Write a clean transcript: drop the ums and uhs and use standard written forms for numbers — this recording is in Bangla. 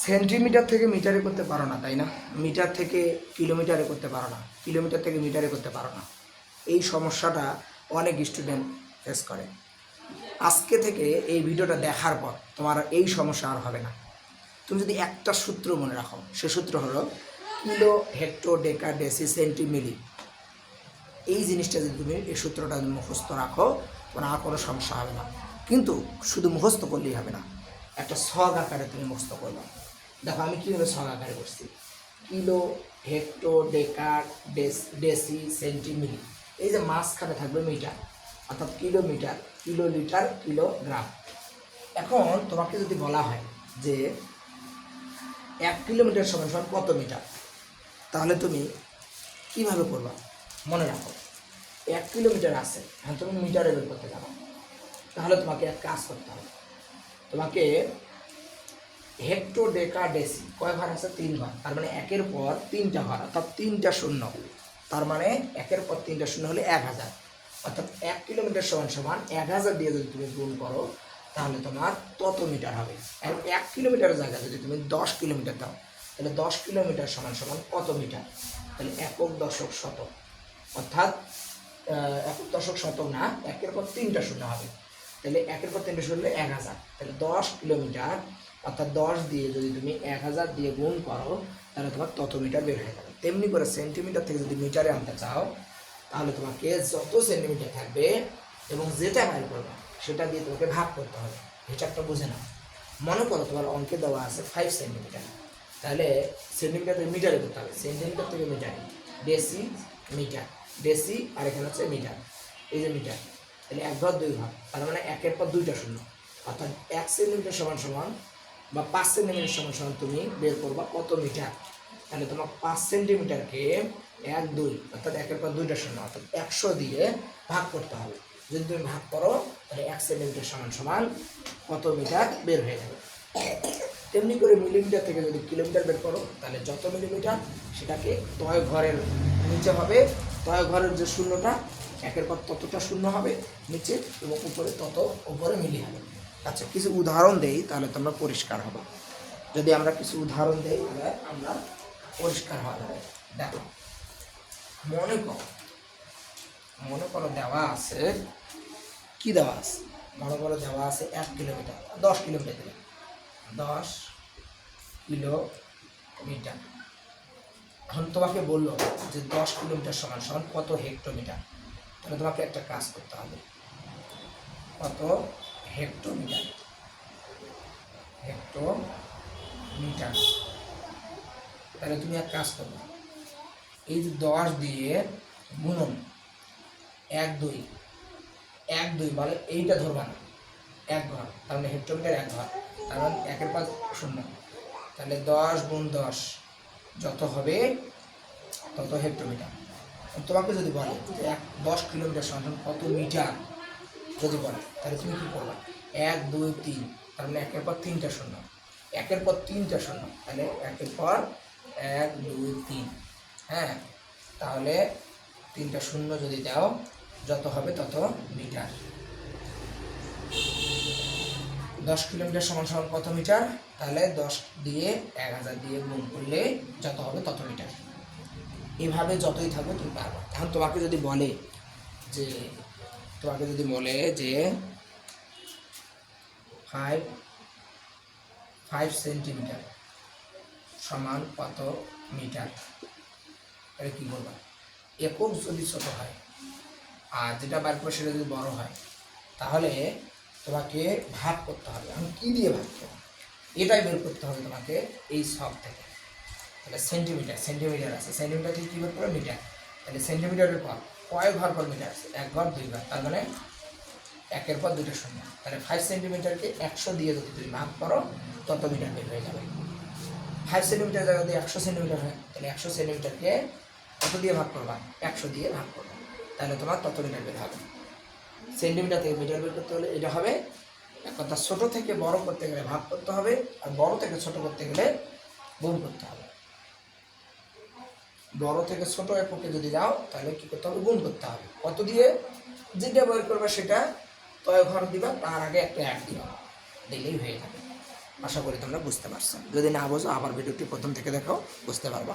সেন্টিমিটার থেকে মিটারে করতে পারো না, তাই না? মিটার থেকে কিলোমিটারে করতে পারো না, কিলোমিটার থেকে মিটারে করতে পারো না। এই সমস্যাটা অনেক স্টুডেন্ট ফেস করে। আজকে থেকে এই ভিডিওটা দেখার পর তোমার এই সমস্যা আর হবে না। তুমি যদি একটা সূত্র মনে রাখো, সে সূত্র হলো কিলো, হেক্টো, ডেকা, ডেসি, সেন্টি, মিলি। এই জিনিসটা যদি তুমি এই সূত্রটা মুখস্থ রাখো, তোমার আর কোনো সমস্যা হবে না। কিন্তু শুধু মুখস্থ করলেই হবে না, একটা ছক আকারে তুমি মুখস্থ করবে। দেখো আমি কীভাবে ছক আকারে করছি। কিলো, হেক্টো, ডেকা, ডেসি, সেন্টি, মিলি। এই যে মাঝখানে থাকবে মিটার, অর্থাৎ কিলোমিটার, কিলোলিটার, কিলোগ্রাম। এখন তোমাকে যদি বলা হয় যে 1 কিলোমিটার সমান সমান কত মিটার, তাহলে তুমি কীভাবে করবা? মনে রাখো 1 কিলোমিটার আছে, হ্যাঁ তুমি মিটারে বের করতে যাবো, তাহলে তোমাকে এক কাজ করতে হবে। তোমাকে হেক্টো, ডেকা, ডেসি কয় ঘর আছে? 3 ঘর। তার মানে 1-এর পর 3টা ঘর, অর্থাৎ 3টা শূন্য। তার মানে 1-এর পর 3টা শূন্য হলে 1000। অর্থাৎ 1 কিলোমিটার সমান সমান 1000 দিয়ে যদি তুমি গুণ করো, তাহলে তোমার তত মিটার হবে। আর 1 কিলোমিটারের জায়গায় যদি তুমি 10 কিলোমিটার দাও, তাহলে 10 কিলোমিটার সমান সমান কত মিটার? তাহলে একক, দশক, শতক। অর্থাৎ একক, দশক, শতক না, 1-এর পর 3টা শূন্য হবে। তাহলে 1-এর পর 3টা শূন্য হলে 1000। তাহলে 10 কিলোমিটার, অর্থাৎ 10 দিয়ে যদি তুমি 1000 দিয়ে গুণ করো, তাহলে তোমার তত মিটার বের হয়ে যাবে। তেমনি করে সেন্টিমিটার থেকে যদি মিটারে আনতে চাও, তাহলে তোমাকে যত সেন্টিমিটার থাকবে এবং যেটা বের করবে সেটা দিয়ে তোমাকে ভাগ করতে হবে। হিসাবটা বুঝে নাও। মনে করো তোমার অঙ্কে দেওয়া আছে 5 সেন্টিমিটার, তাহলে সেন্টিমিটার থেকে মিটারে করতে হবে। সেন্টিমিটার থেকে মিটারে, ডেসি, মিটার, ডেসি, আর এখানে হচ্ছে মিটার। এই যে মিটার, তাহলে 1 ঘর 2 ঘর, তার মানে 1-এর পর 2টা শূন্য। অর্থাৎ 1 সেন্টিমিটার সমান সমান বা 5 সেন্টিমিটার সমান সমান তুমি বের করবা কত মিটার। তাহলে তোমার 5 সেন্টিমিটারকে 1, 2, অর্থাৎ 1-এর পর 2টা শূন্য, অর্থাৎ 100 দিয়ে ভাগ করতে হবে। যদি তুমি ভাগ করো, তাহলে 1 সেন্টিমিটার সমান সমান কত মিটার বের হয়ে যাবে। তেমনি করে মিলিমিটার থেকে যদি কিলোমিটার বের করো, তাহলে যত মিলিমিটার সেটাকে তয় ঘরের নিচে হবে। তয় ঘরের যে শূন্যটা, 1-এর পর ততটা শূন্য হবে নিচে, এবং উপরে তত উপরে মিলি হবে। আচ্ছা, কিছু উদাহরণ দেই, তাহলে তোমরা পরিষ্কার হবে। যদি আমরা কিছু উদাহরণ দেই, তাহলে আমরা পরিষ্কার হওয়া যাবে। দেখো, মনে করো দেওয়া আছে, কি দেওয়া আছে? মনে করো দেওয়া আছে 1 কিলোমিটার, 10 কিলোমিটার দিলে 10 কিলোমিটার। এখন তোমাকে বললো যে 10 কিলোমিটার সমান সমান কত হেক্টোমিটার। তাহলে তোমাকে একটা কাজ করতে হবে, কত হেক্টোমিটার। হেক্টোমিটার, তাহলে তুমি এক কাজ করবে, এই যে 10 দিয়ে গুণন 1, 2, 1, 2 মানে এইটা ধরবা না, 1 ঘর, তার মানে হেক্টোমিটার 1 ঘর, তার মানে 1-এর পর শূন্য। তাহলে 10 গুণ 10 যত হবে তত হেক্টোমিটার। তোমাকে যদি বলে যে 10 কিলোমিটার সমান কত মিটার যদি বলে, তাহলে তুমি কী করবে? 1, 2, 3, তার মানে 1-এর পর 3টা শূন্য, 1-এর পর 3টা শূন্য, তাহলে 1-এর পর 1, 2, 3, হ্যাঁ, তাহলে 3টা শূন্য যদি দাও, যত হবে তত মিটার। 10 কিলোমিটার সমান সমান কত মিটার? তাহলে 10 দিয়ে 1000 দিয়ে গুণ করলে যত হবে তত মিটার। এইভাবে যতই থাকবে তুমি পারবে। এখন তোমাকে যদি বলে যে 5 সেন্টিমিটার সমান কত মিটার, তাহলে কী করবা? একক যদি ছোট হয় আর যেটা বার করে সেটা যদি বড় হয়, তাহলে তোমাকে ভাগ করতে হবে। এখন কী দিয়ে ভাগ করবে এটাই বের করতে হবে তোমাকে এই সব থেকে। তাহলে সেন্টিমিটার আছে, সেন্টিমিটার থেকে কী বের করবে? মিটার। তাহলে সেন্টিমিটারের পর কয় ঘর পর মিটার আছে? 1 ঘর 2 ঘর, তার মানে 1-এর পর 2টা শূন্য। তাহলে 5 সেন্টিমিটারকে 100 দিয়ে যদি তুমি ভাগ করো, তত মিটার বের হয়ে যাবে। 5 সেন্টিমিটার জায়গা যদি 100 সেন্টিমিটার হয়, তাহলে 100 সেন্টিমিটারকে কত দিয়ে ভাগ করবা? 100 দিয়ে ভাগ করবা, তাহলে তোমার তত মিটার বের হবে। সেন্টিমিটার থেকে মিটার বের করতে হলে এটা হবে। এক কথা, ছোটো থেকে বড় করতে গেলে ভাগ করতে হবে, আর বড় থেকে ছোট করতে গেলে গুণ করতে হবে। বড় থেকে ছোট এককে যদি যাও, তাহলে কী করতে হবে? গুণ করতে হবে। কত দিয়ে? যেটা বের করবে সেটা তয় ঘর দিবা, তার আগে একটা 1 দিবা, দিলেই হয়ে যাবে। আশা করি তোমরা বুঝতে পারছো। যদি না বোঝো আবার ভিডিওটি প্রথম থেকে দেখো, বুঝতে পারবা।